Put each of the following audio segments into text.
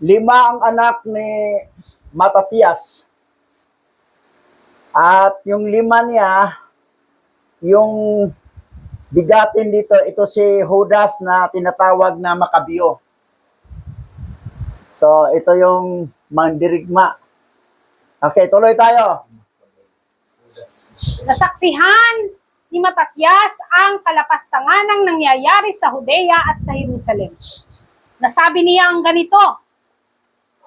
Lima ang anak ni Matatias. At yung lima niya, yung bigatin dito, ito si Judas na tinatawag na Makabyo. So, ito yung mandirigma. Okay, tuloy tayo. Nasaksihan ni Matatias ang kalapastangan ng nangyayari sa Judea at sa Jerusalem. Nasabi niya ang ganito,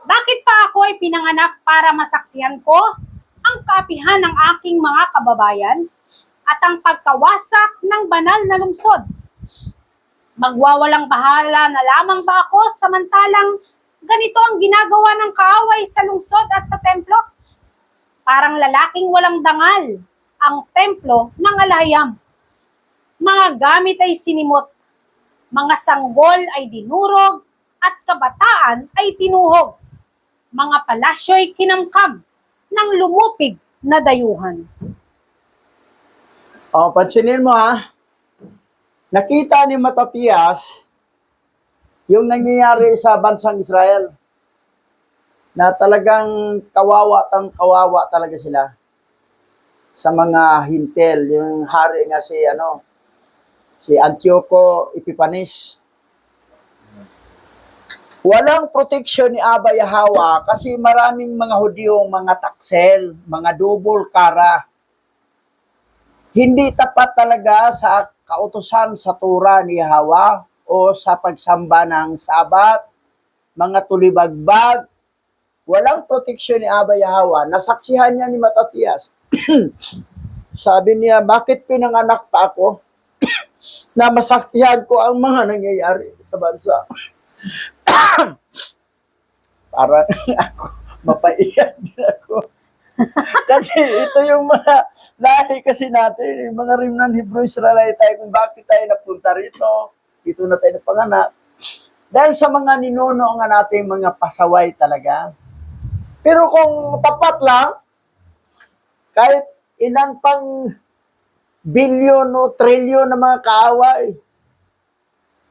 "Bakit pa ako ay pinanganak para masaksihan ko ang kaapihan ng aking mga kababayan at ang pagkawasak ng banal na lungsod? Magwawalang bahala na lamang ba ako samantalang ganito ang ginagawa ng kaaway sa lungsod at sa templo? Parang lalaking walang dangal ang templo ng alahayam. Mga gamit ay sinimot, mga sanggol ay dinurog, at kabataan ay tinuhog. Mga palasyo'y kinamkam ng lumupig na dayuhan." O, pansinin mo ha. Nakita ni Matatias yung nangyayari sa bansang Israel na talagang kawawa talaga sila sa mga hintel. Yung hari nga si Antioco Epiphanes. Walang proteksyon ni Abba Yahweh kasi maraming mga Hudyong mga taksel, mga double kara. Hindi tapat talaga sa kautusan sa Torah ni Yahweh o sa pagsamba ng Sabat, mga tulibagbag. Walang proteksyon ni Abba Yahweh. Nasaksihan niya ni Matatias. Sabi niya, bakit pinanganak pa ako na masaksihan ko ang mga nangyayari sa bansa? Parang ako, mapaiyak din ako. Kasi ito yung mga lahi kasi natin, yung mga Remnant Hebrew Israelite tayo, kung bakit tayo napunta rito, dito na tayo napanganak. Dahil sa mga ninuno nga natin, mga pasaway talaga. Pero kung tapat lang, kahit ilan pang bilyon o trilyon na mga kaaway,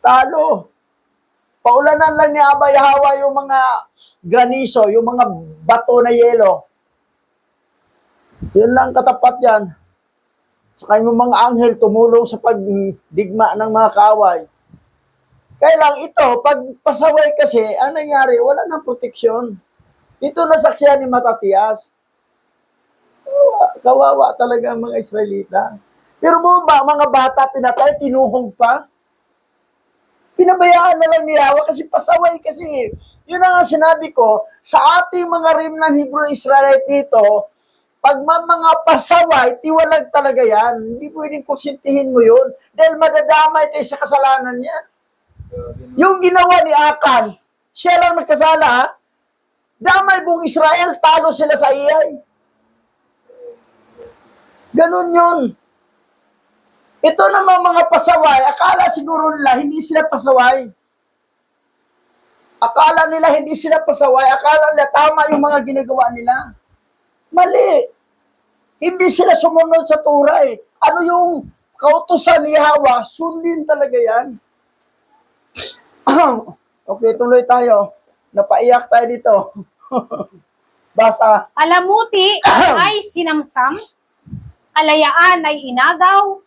talo. Paulanan lang ni Abba Yahweh yung mga granizo, yung mga bato na yelo. Yun lang katapat yan. Saka yung mga anghel tumulong sa pagdigma ng mga kaaway. Kaya lang ito, pag pasaway kasi, ang nangyari, wala nang proteksyon. Ito nasaksihan ni Matatias. Kawawa talaga ang mga Israelita. Pero mo ba, mga bata pinatay, tinuhog pa? Pinabayaan na lang ni Yahweh kasi pasaway kasi. Yun ang sinabi ko, sa ating mga Remnant Hebrew Israelite dito, pag mga pasaway, tiwalag talaga yan. Hindi pwedeng kusintihin mo yun dahil madadamay tayo sa kasalanan niya. Yung ginawa ni Akan, siya lang nagkasala, ha? Damay buong Israel, talo sila sa iyay. Ganun yun. Ito naman mga pasaway, akala siguro nila hindi sila pasaway. Akala nila hindi sila pasaway, akala nila tama yung mga ginagawa nila. Mali. Hindi sila sumunod sa Torah eh. Ano yung kautusan ni Yahweh, sundin talaga yan. Okay, tuloy tayo. Napaiyak tayo dito. Basa. Palamuti ay sinamsam, kalayaan ay inagaw,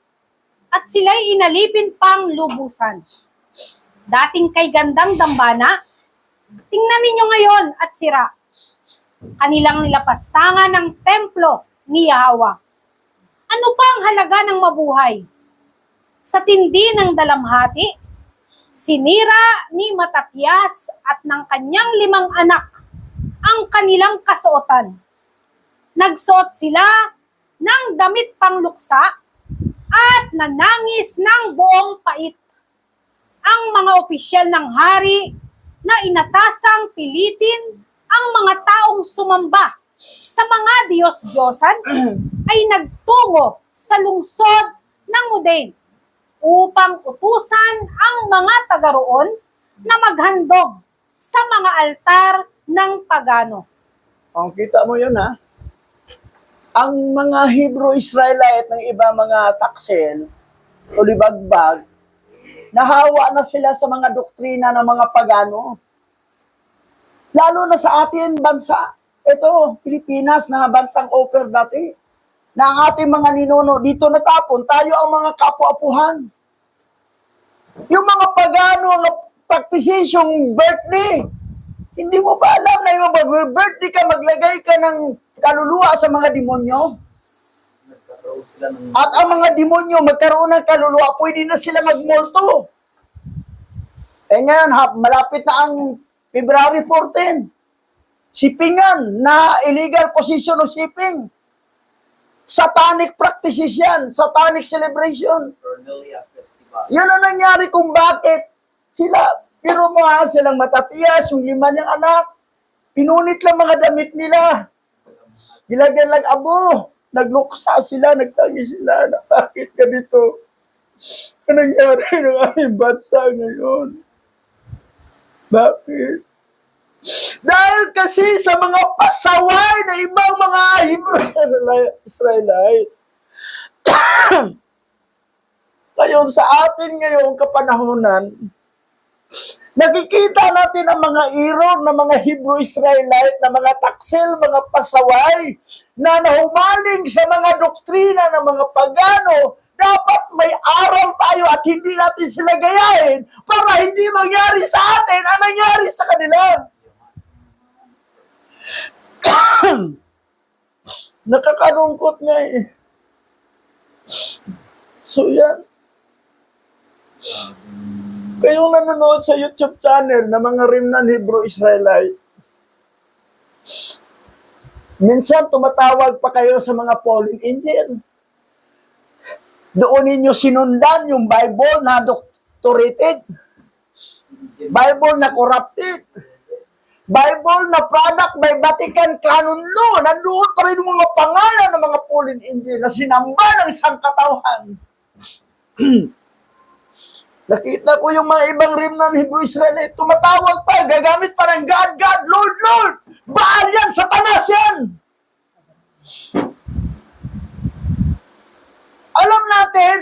at sila'y inalipin pang lubusan. Dating kay gandang dambana, tingnan ninyo ngayon at sira. Kanilang nilapastangan ng templo ni Yahweh. Ano pa ang halaga ng mabuhay? Sa tindi ng dalamhati, sinira ni Matatias at ng kanyang 5 anak ang kanilang kasuotan. Nagsuot sila ng damit pangluksa at nanangis ng buong pait. Ang mga opisyal ng hari na inatasang pilitin ang mga taong sumamba sa mga Diyos-Diyosan ay nagtungo sa lungsod ng Udain upang utusan ang mga taga roon na maghandog sa mga altar ng pagano. Ang kita mo yun ha. Ang mga Hebrew Israelite ng iba mga taksel o libagbag, nahawa na sila sa mga doktrina ng mga pagano. Lalo na sa atin bansa. Ito, Pilipinas na bansang offer dati. Na ang ating mga ninuno dito natapon, tayo ang mga kapu-apuhan. Yung mga pagano, ang practices, yung birthday, hindi mo ba alam na yung mag-birthday ka, maglagay ka ng kaluluwa sa mga demonyo? Nagkakaroon sila ng At ang mga demonyo magkaroon ng kaluluwa, pwede na sila magmulto. Eh ngayon, malapit na ang February 14. Sipingan na illegal possession of shipping. Satanic practices yan. Satanic celebration. Cornelia Festival. Yun ang nangyari kung bakit sila, pero mo ha, silang matatias, yung 5 niyang anak, pinunit lang mga damit nila. Gilagyan lang abo. Nagluksa sila, nagtangi sila na bakit ganito? Ano nangyari ng aming bansa ngayon? Bakit? Dahil kasi sa mga pasaway na ibang mga Israelite. Ngayon, sa atin ngayong kapanahonan, nakikita natin ang mga irog ng mga Hebrew Israelite, na mga taksil, mga pasaway, na nahumaling sa mga doktrina ng mga pagano. Dapat may aral tayo at hindi natin sila gayahin para hindi mangyari sa atin ang nangyari sa kanila. Nakakalungkot nga eh. So yan. Kayong nanonood sa YouTube channel ng mga Remnant Hebrew Israelite, minsan tumatawag pa kayo sa mga fallen angel. Doon ninyo sinundan yung Bible na doctorated, Bible na corrupted, Bible na product by Vatican Canon Law. Nandoon pa rin yung mga pangalan ng mga fallen angel na sinamba ng sangkatauhan. Nakita ko yung mga ibang Remnant Hebrew Israelite, tumatawag pa, gagamit pa ng God, God, Lord, Lord. Baal yan, Satanas yan. Alam natin,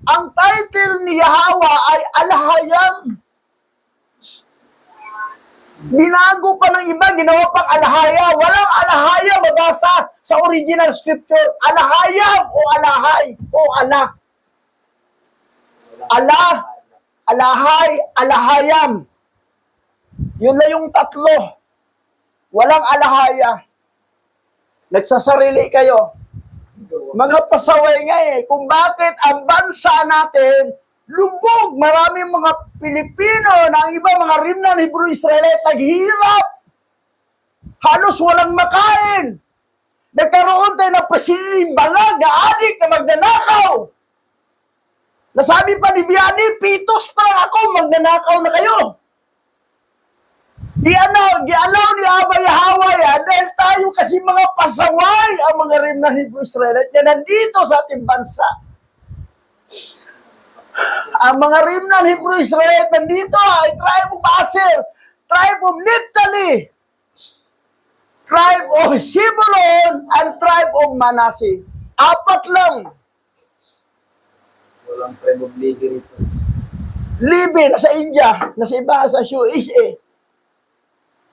ang title ni Yahweh ay Alahayam. Binago pa ng iba, ginawa pang Alahaya. Walang Alahaya mabasa sa original scripture. Alahayam o Alahay o Allah. Allah, Alahay, Alahayam. Yun na yung tatlo. Walang Alahaya. Nagsasarili kayo. Mga pasaway nga eh, kung bakit ang bansa natin lubog. Maraming mga Pilipino na ang iba mga Remnant Hebrew Israelite naghihirap. Halos walang makain. Nagkaroon tayo ng presidente bangag na adik na magnanakaw. Nasabi pa ni Biani, pitos pa lang ako, magnanakaw na kayo. Di-alaw ni Abba Yahweh yan, dahil tayo kasi mga pasaway ang mga Remnant Hebrew Israelite na nandito sa ating bansa. Ang mga Remnant Hebrew Israelite nandito ay tribe of Aser, tribe of Naphtali, tribe of Zebulun, and tribe of Manasseh. 4 lang. Walang tribe of Levi rito. Levi, nasa India, nasa iba, sa USA.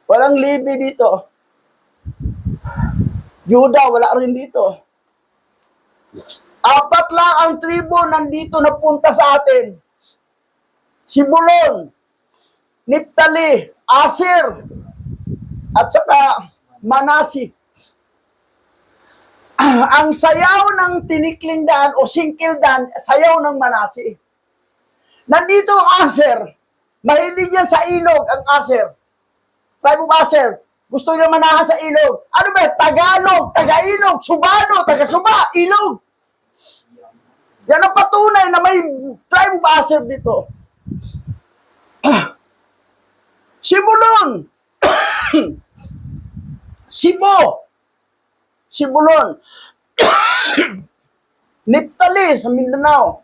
Walang Levi dito. Judah, wala rin dito. 4 lang ang tribo nandito na punta sa atin. Zebulun, Naphtali, Aser, at saka Manasseh. Ang sayaw ng tinikling daan o singkil daan, sayaw ng Manasseh. Nandito ang Aser. Mahilig yan sa ilog ang Aser. Tribe of Aser. Gusto niya manahan sa ilog. Ano ba? Tagalog, taga-ilog, Subano, taga-Suba, ilog. Yan ang patunay na may tribe of Aser dito. Zebulun. Zebulun. Naphtali sa Mindanao.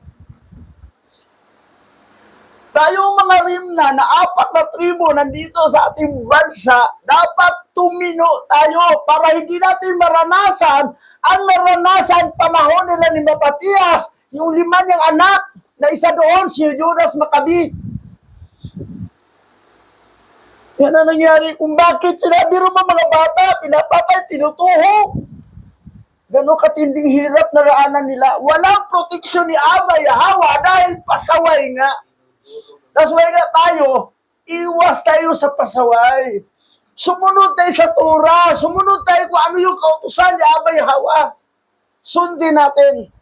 Tayong mga Remnant na 4 na tribo nandito sa ating bansa, dapat tumino tayo para hindi natin maranasan ang naranasan panahon nila ni Matatias, yung 5 niyang anak na isa doon, si Judas Maccabi. Yan ang nangyari kung bakit sinabi rin mga bata, pinapatay, tinutuhog. Ganon katinding hirap na raanan nila. Walang proteksyon ni Abay Hawa dahil pasaway nga. That's why nga tayo, iwas tayo sa pasaway. Sumunod tayo sa Torah. Sumunod tayo kung ano yung kautusan ni Abay Hawa. Sundin natin.